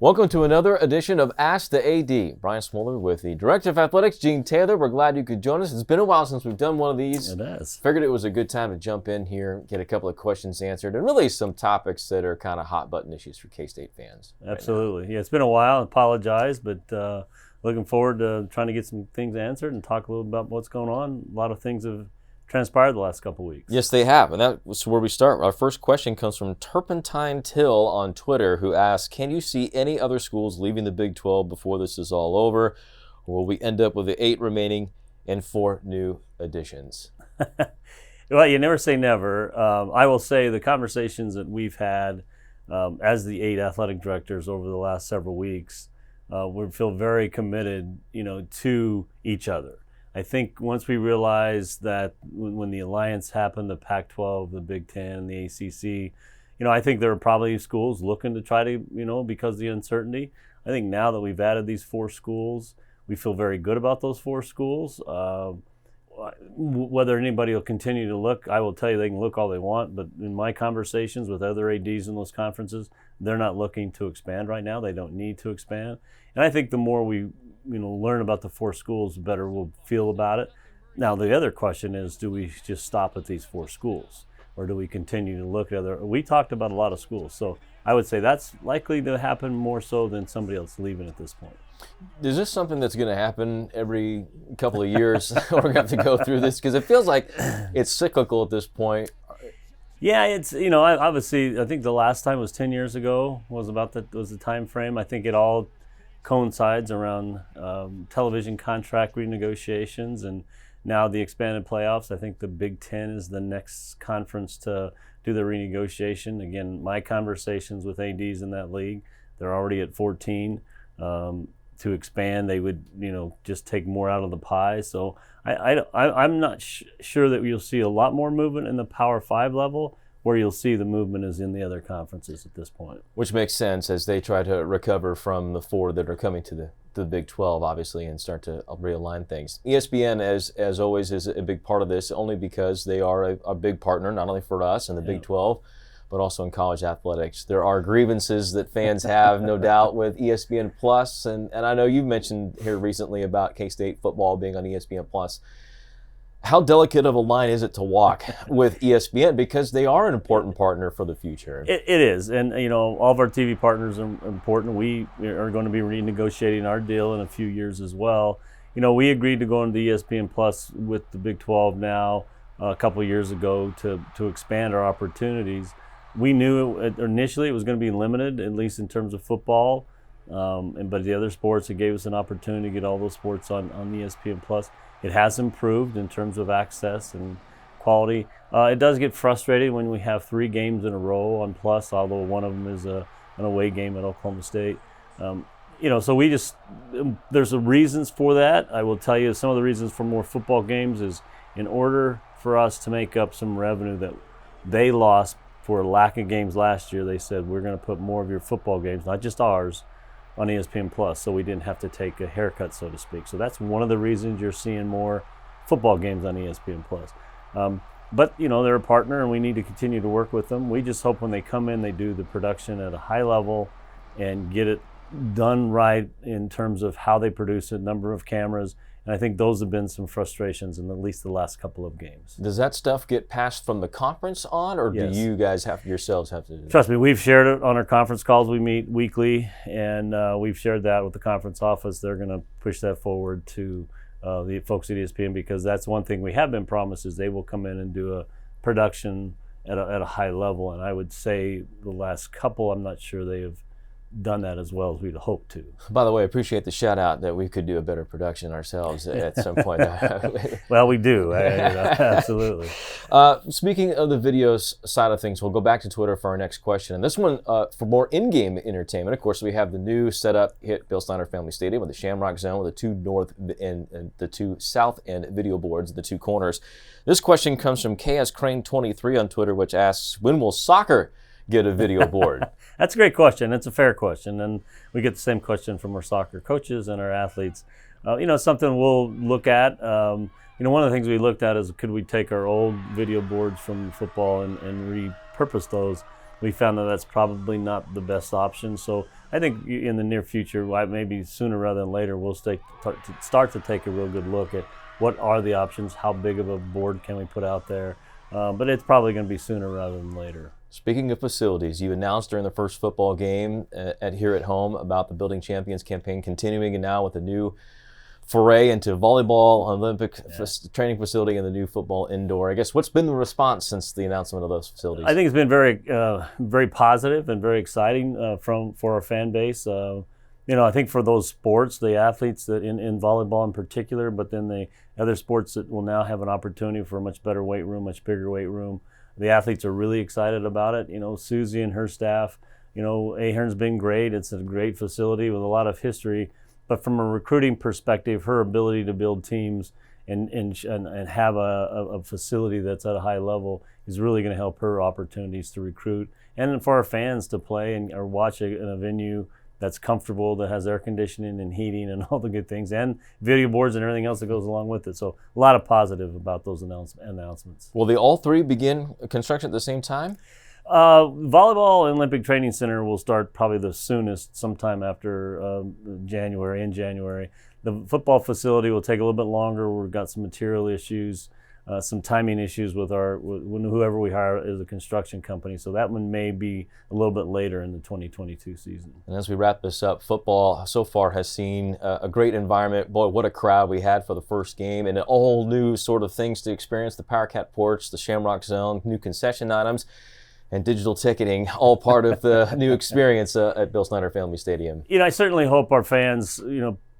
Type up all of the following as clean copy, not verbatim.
Welcome to another edition of Ask the AD. Brian Smoller with the Director of Athletics, Gene Taylor. We're glad you could join us. It's been a while since we've done one of these. It has. Figured it was a good time to jump in here, get a couple of questions answered, and really some topics that are kind of hot button issues for K-State fans. Absolutely. Yeah, it's been a while. I apologize, but looking forward to trying to get some things answered and talk a little about what's going on. A lot of things have transpired the last couple of weeks. Yes, they have, and that's where we start. Our first question comes from Turpentine Till on Twitter, who asks, can you see any other schools leaving the Big 12 before this is all over, or will we end up with the 8 remaining and 4 new additions? Well, you never say never. I will say the conversations that we've had as the 8 athletic directors over the last several weeks, we feel very committed, to each other. I think once we realized that when the alliance happened, the Pac-12, the Big Ten, the ACC, I think there are probably schools looking to try to, because of the uncertainty. I think now that we've added these 4 schools, we feel very good about those 4 schools. Whether anybody will continue to look, I will tell you they can look all they want, but in my conversations with other ADs in those conferences, they're not looking to expand right now. They don't need to expand. And I think the more we learn about the 4 schools, the better we'll feel about it. Now, the other question is, do we just stop at these 4 schools? Or do we continue to look at other? We talked about a lot of schools, so I would say that's likely to happen more so than somebody else leaving at this point. Is this something that's going to happen every couple of years? We're going to have to go through this because it feels like it's cyclical at this point. Yeah, it's obviously I think the last time was 10 years ago was the time frame. I think it all coincides around television contract renegotiations and now the expanded playoffs. I think the Big Ten is the next conference to do the renegotiation. Again, my conversations with ADs in that league, they're already at 14. To expand, they would just take more out of the pie. So I'm not sure that you'll see a lot more movement in the Power 5 level. Where you'll see the movement is in the other conferences at this point. Which makes sense as they try to recover from the 4 that are coming to the Big 12, obviously, and start to realign things. ESPN, as always, is a big part of this, only because they are a big partner, not only for us and the Big 12, but also in college athletics. There are grievances that fans have, no doubt, with ESPN Plus, and I know you've mentioned here recently about K-State football being on ESPN Plus. How delicate of a line is it to walk with ESPN because they are an important partner for the future? It is, and all of our TV partners are important. We are going to be renegotiating our deal in a few years as well. We agreed to go into the ESPN Plus with the Big 12 now a couple of years ago to expand our opportunities. We knew initially it was going to be limited, at least in terms of football, but the other sports, it gave us an opportunity to get all those sports on ESPN Plus. It has improved in terms of access and quality. It does get frustrating when we have 3 games in a row on Plus, although one of them is an away game at Oklahoma State. So we just, there's reasons for that. I will tell you some of the reasons for more football games is in order for us to make up some revenue that they lost for lack of games last year, they said we're going to put more of your football games, not just ours, on ESPN Plus, so we didn't have to take a haircut, so to speak. So that's one of the reasons you're seeing more football games on ESPN Plus. But they're a partner, and we need to continue to work with them. We just hope when they come in, they do the production at a high level and get it done right in terms of how they produce it, number of cameras. And I think those have been some frustrations in at least the last couple of games. Does that stuff get passed from the conference on, or Yes. do you guys yourselves have to do that? Trust me, we've shared it on our conference calls. We meet weekly, and we've shared that with the conference office. They're going to push that forward to the folks at ESPN because that's one thing we have been promised is they will come in and do a production at a high level. And I would say the last couple, I'm not sure they have done that as well as we'd hoped to. By the way, I appreciate the shout out that we could do a better production ourselves at some point. Well, we do, absolutely. Speaking of the videos side of things, we'll go back to Twitter for our next question. And this one for more in-game entertainment. Of course, we have the new setup hit Bill Snyder Family Stadium with the Shamrock Zone with the 2 north and the 2 south end video boards, the 2 corners. This question comes from KS Crane 23 on Twitter, which asks, when will soccer get a video board? That's a great question. It's a fair question, and we get the same question from our soccer coaches and our athletes. Something we'll look at. One of the things we looked at is could we take our old video boards from football and repurpose those. we found that that's probably not the best option. So I think in the near future, maybe sooner rather than later, we'll start to take a real good look at what are the options, how big of a board can we put out there. But it's probably going to be sooner rather than later. Speaking of facilities, you announced during the first football game here at home about the Building Champions campaign continuing, and now with a new foray into volleyball, Olympic training facility, and the new football indoor. I guess what's been the response since the announcement of those facilities? I think it's been very positive and very exciting for our fan base. I think for those sports, the athletes that in volleyball in particular, but then the other sports that will now have an opportunity for a much better weight room, much bigger weight room. The athletes are really excited about it. Susie and her staff, Ahern's been great. It's a great facility with a lot of history. But from a recruiting perspective, her ability to build teams and have a facility that's at a high level is really going to help her opportunities to recruit, and for our fans to play or watch in a venue that's comfortable, that has air conditioning and heating and all the good things, and video boards and everything else that goes along with it. So a lot of positive about those announcements. Will they all three begin construction at the same time? Volleyball and Olympic Training Center will start probably the soonest, sometime after January. The football facility will take a little bit longer. We've got some material issues, some timing issues with whoever we hire as a construction company. So that one may be a little bit later in the 2022 season. And as we wrap this up, football so far has seen a great environment. Boy, what a crowd we had for the first game, and all new sort of things to experience: the Power Cat porch, the Shamrock Zone, new concession items, and digital ticketing, all part of the new experience at Bill Snyder Family Stadium. I certainly hope our fans,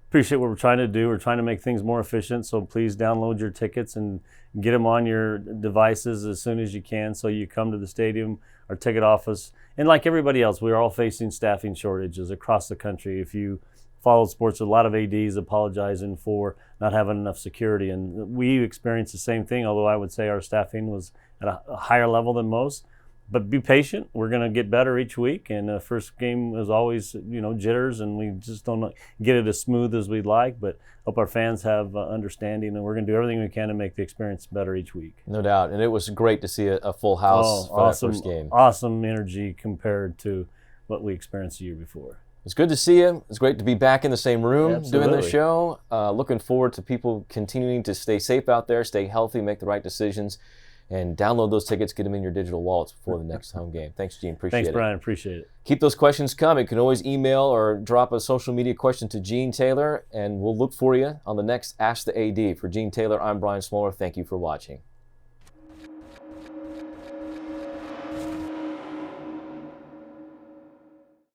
appreciate what we're trying to do. We're trying to make things more efficient, so please download your tickets and get them on your devices as soon as you can, so you come to the stadium, our ticket office. And like everybody else, we're all facing staffing shortages across the country. If you follow sports, a lot of ADs apologizing for not having enough security, and we experienced the same thing, although I would say our staffing was at a higher level than most. But be patient. We're going to get better each week. And the first game is always, jitters, and we just don't get it as smooth as we'd like. But hope our fans have understanding, and we're going to do everything we can to make the experience better each week. No doubt. And it was great to see a full house for that first game. Awesome energy compared to what we experienced the year before. It's good to see you. It's great to be back in the same room. Absolutely. Doing this show. Looking forward to people continuing to stay safe out there, stay healthy, make the right decisions. And download those tickets, get them in your digital wallets before the next home game. Thanks, Gene. Appreciate it. Thanks, Brian. Appreciate it. Keep those questions coming. You can always email or drop a social media question to Gene Taylor, and we'll look for you on the next Ask the AD. For Gene Taylor, I'm Brian Smoller. Thank you for watching.